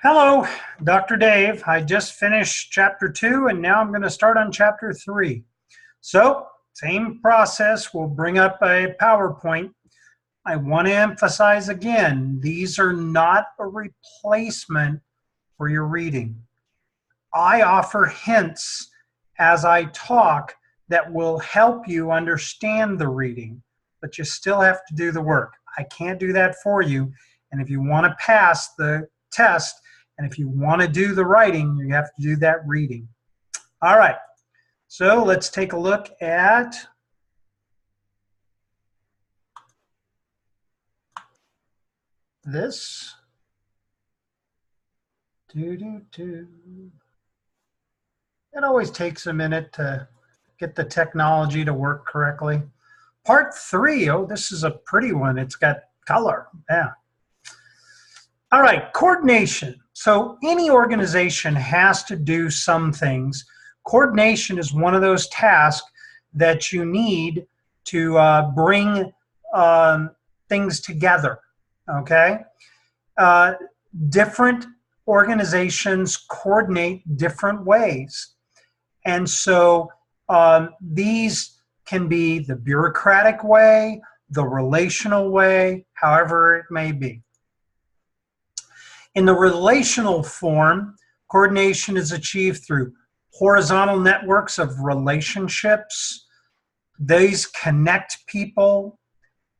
Hello, Dr. Dave. I just finished chapter 2 and now I'm going to start on chapter 3. So, same process. We'll bring up a PowerPoint. I want to emphasize again, these are not a replacement for your reading. I offer hints as I talk that will help you understand the reading, but you still have to do the work. I can't do that for you. And if you want to pass the test, and if you want to do the writing, you have to do that reading. All right, so let's take a look at this. It always takes a minute to get the technology to work correctly. Part 3, oh, this is a pretty one. It's got color, yeah. All right, coordination. So any organization has to do some things. Coordination is one of those tasks that you need to bring things together, okay? Different organizations coordinate different ways. And so these can be the bureaucratic way, the relational way, however it may be. In the relational form, coordination is achieved through horizontal networks of relationships. These connect people,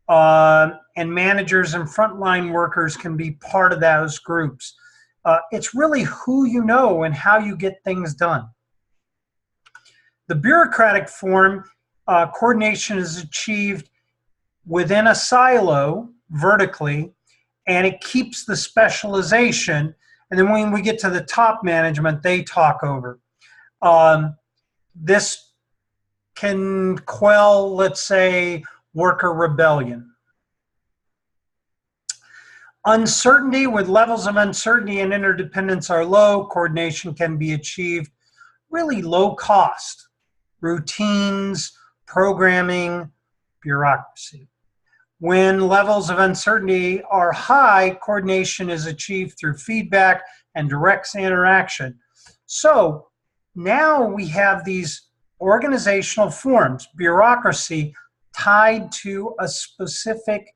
and managers and frontline workers can be part of those groups. It's really who you know and how you get things done. The bureaucratic form, coordination is achieved within a silo vertically, and it keeps the specialization. And then when we get to the top management, they talk over. This can quell, let's say, worker rebellion. Uncertainty, with levels of uncertainty and interdependence are low, coordination can be achieved really low cost. Routines, programming, bureaucracy. When levels of uncertainty are high, coordination is achieved through feedback and direct interaction. So now we have these organizational forms, bureaucracy tied to a specific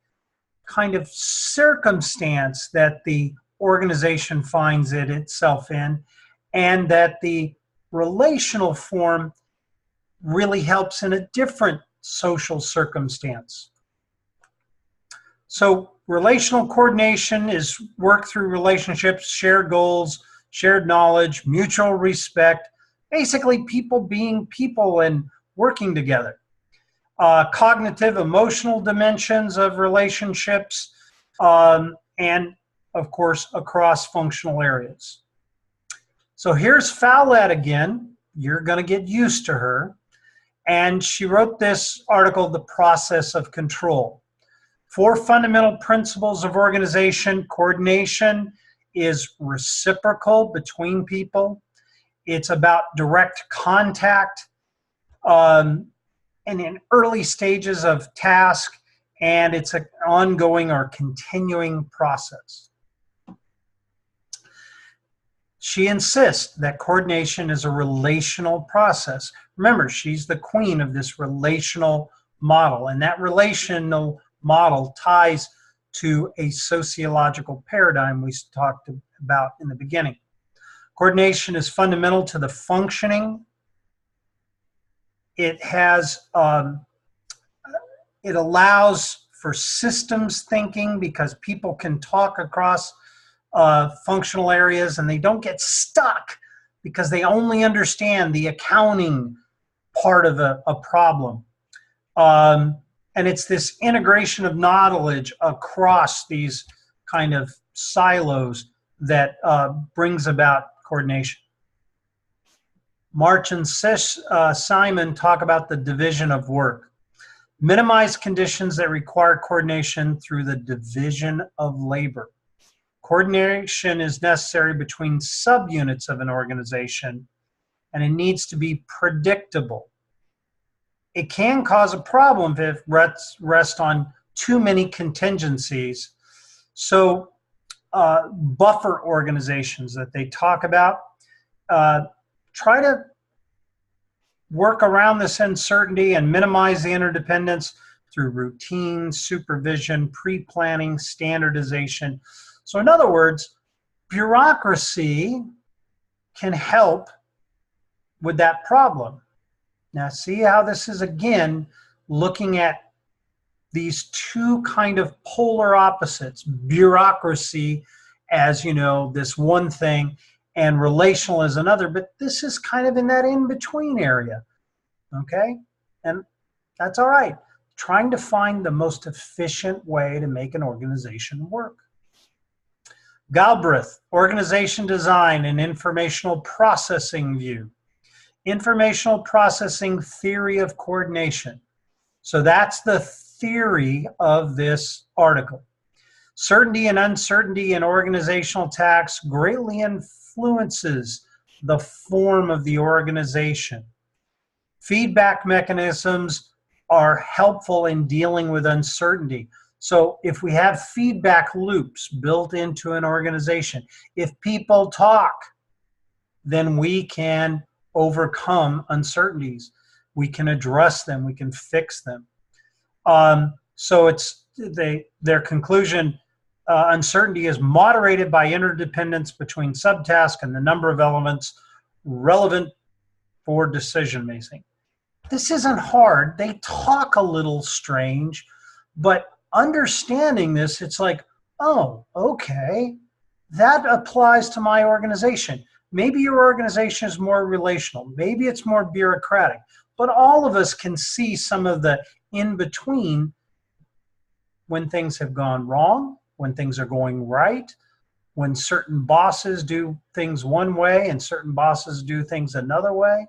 kind of circumstance that the organization finds itself in, and that the relational form really helps in a different social circumstance. So relational coordination is work through relationships, shared goals, shared knowledge, mutual respect, basically people being people and working together. Cognitive, emotional dimensions of relationships, and of course, across functional areas. So here's Follett again. You're going to get used to her. And she wrote this article, The Process of Control. 4 fundamental principles of organization. Coordination is reciprocal between people. It's about direct contact and in early stages of task, and it's an ongoing or continuing process. She insists that coordination is a relational process. Remember, she's the queen of this relational model, and that relational model ties to a sociological paradigm we talked about in the beginning. Coordination is fundamental to the functioning. It has, it allows for systems thinking because people can talk across functional areas and they don't get stuck because they only understand the accounting part of a problem. And it's this integration of knowledge across these kind of silos that brings about coordination. March and Simon talk about the division of work. Minimize conditions that require coordination through the division of labor. Coordination is necessary between subunits of an organization, and it needs to be predictable. It can cause a problem if it rests on too many contingencies. So buffer organizations that they talk about. Try to work around this uncertainty and minimize the interdependence through routine, supervision, pre-planning, standardization. So in other words, bureaucracy can help with that problem. Now see how this is, again, looking at these two kind of polar opposites, bureaucracy as, you know, this one thing, and relational as another, but this is kind of in that in-between area, okay? And that's all right. Trying to find the most efficient way to make an organization work. Galbraith, Organization Design and Informational Processing View. Informational Processing Theory of Coordination. So that's the theory of this article. Certainty and uncertainty in organizational tasks greatly influences the form of the organization. Feedback mechanisms are helpful in dealing with uncertainty. So if we have feedback loops built into an organization, if people talk, then we can overcome uncertainties. We can address them, we can fix them. So it's their conclusion, uncertainty is moderated by interdependence between subtasks and the number of elements relevant for decision making. This isn't hard. They talk a little strange, but understanding this, it's like, oh, okay, that applies to my organization. Maybe your organization is more relational. Maybe it's more bureaucratic. But all of us can see some of the in-between when things have gone wrong, when things are going right, when certain bosses do things one way and certain bosses do things another way.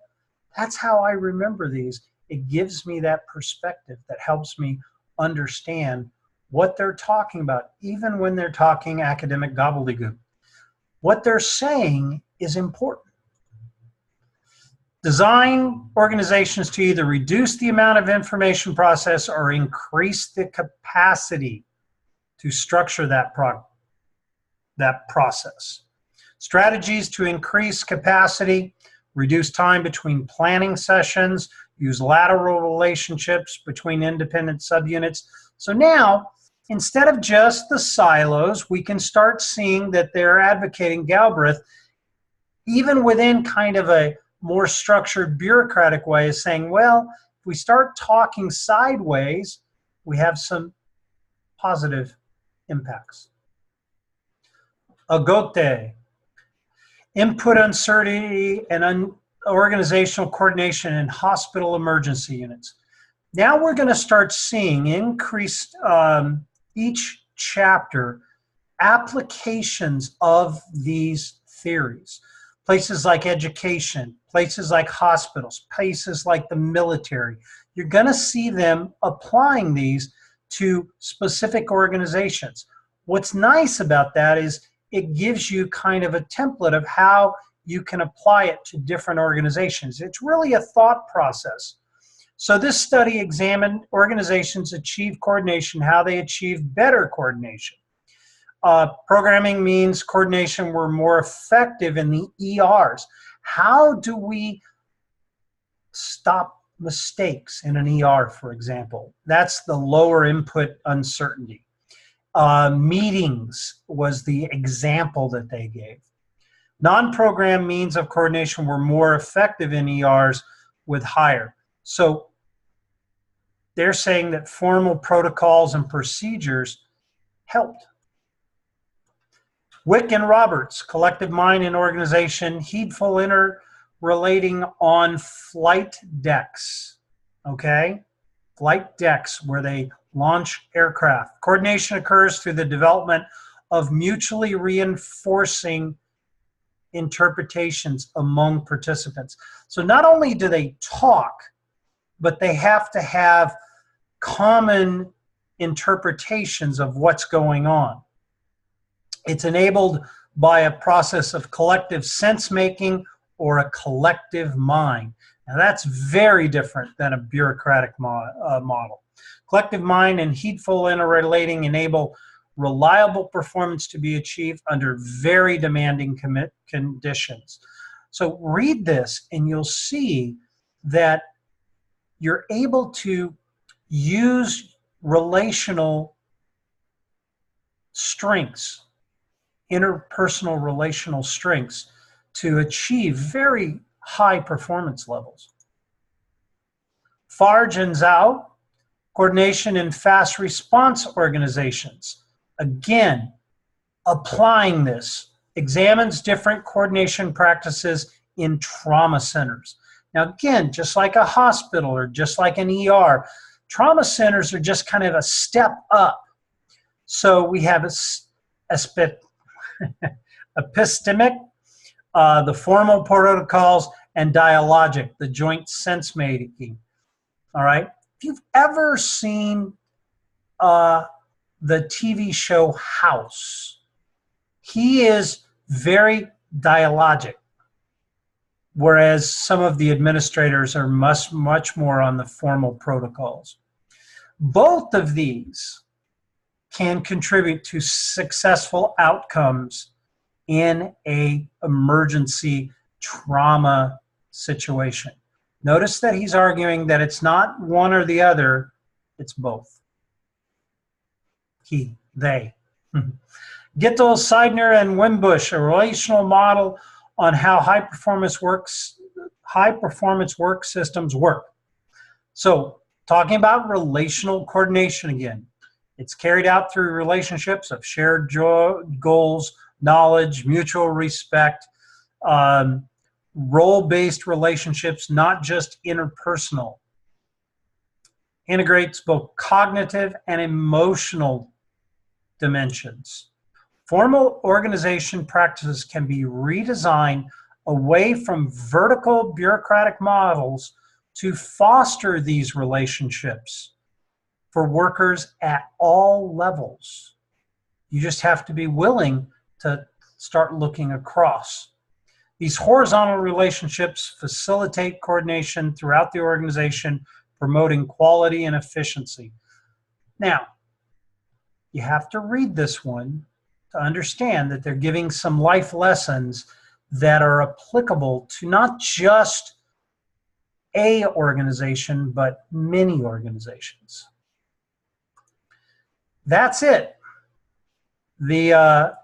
That's how I remember these. It gives me that perspective that helps me understand what they're talking about, even when they're talking academic gobbledygook. What they're saying is important. Design organizations to either reduce the amount of information process or increase the capacity to structure that process. Strategies to increase capacity: reduce time between planning sessions, use lateral relationships between independent subunits. So now, instead of just the silos, we can start seeing that they're advocating Galbraith, even within kind of a more structured bureaucratic way, is saying, well, if we start talking sideways, we have some positive impacts. Agote, input uncertainty and organizational coordination in hospital emergency units. Now we're going to start seeing increased, each chapter, applications of these theories. Places like education, places like hospitals, places like the military. You're going to see them applying these to specific organizations. What's nice about that is it gives you kind of a template of how you can apply it to different organizations. It's really a thought process. So this study examined organizations achieve coordination, how they achieve better coordination. Programming means coordination were more effective in the ERs. How do we stop mistakes in an ER, for example? That's the lower input uncertainty. Meetings was the example that they gave. Non-program means of coordination were more effective in ERs with higher. So they're saying that formal protocols and procedures helped. Wick and Roberts, Collective Mind and Organization, heedful interrelating on flight decks, okay? Flight decks where they launch aircraft. Coordination occurs through the development of mutually reinforcing interpretations among participants. So not only do they talk, but they have to have common interpretations of what's going on. It's enabled by a process of collective sense-making or a collective mind. Now that's very different than a bureaucratic model. Collective mind and heedful interrelating enable reliable performance to be achieved under very demanding conditions. So read this and you'll see that you're able to use relational strengths, interpersonal relational strengths, to achieve very high performance levels. Farge and Zhao, coordination in fast response organizations. Again, applying this, examines different coordination practices in trauma centers. Now again, just like a hospital or just like an ER, trauma centers are just kind of a step up. So we have epistemic, the formal protocols, and dialogic, the joint sense making. All right. If you've ever seen the TV show House, he is very dialogic, whereas some of the administrators are much more on the formal protocols. Both of these can contribute to successful outcomes in an emergency trauma situation. Notice that he's arguing that it's not one or the other, it's both. They. Gittel, Seidner, and Wimbush, a relational model on how high performance work systems work. So, talking about relational coordination again, it's carried out through relationships of shared goals, knowledge, mutual respect, role-based relationships, not just interpersonal. Integrates both cognitive and emotional dimensions. Formal organization practices can be redesigned away from vertical bureaucratic models to foster these relationships for workers at all levels. You just have to be willing to start looking across. These horizontal relationships facilitate coordination throughout the organization, promoting quality and efficiency. Now, you have to read this one to understand that they're giving some life lessons that are applicable to not just a organization, but many organizations. That's it. The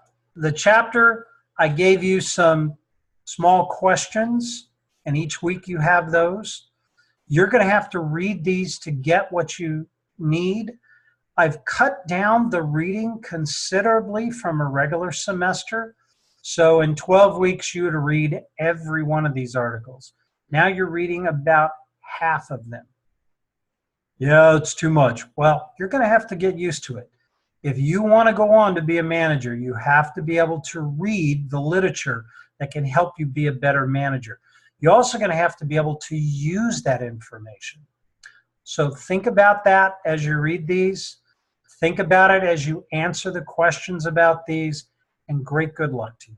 chapter, I gave you some small questions, and each week you have those. You're going to have to read these to get what you need. I've cut down the reading considerably from a regular semester. So in 12 weeks, you would read every one of these articles. Now you're reading about half of them. Yeah, it's too much. Well, you're going to have to get used to it. If you want to go on to be a manager, you have to be able to read the literature that can help you be a better manager. You're also going to have to be able to use that information. So think about that as you read these. Think about it as you answer the questions about these, and great good luck to you.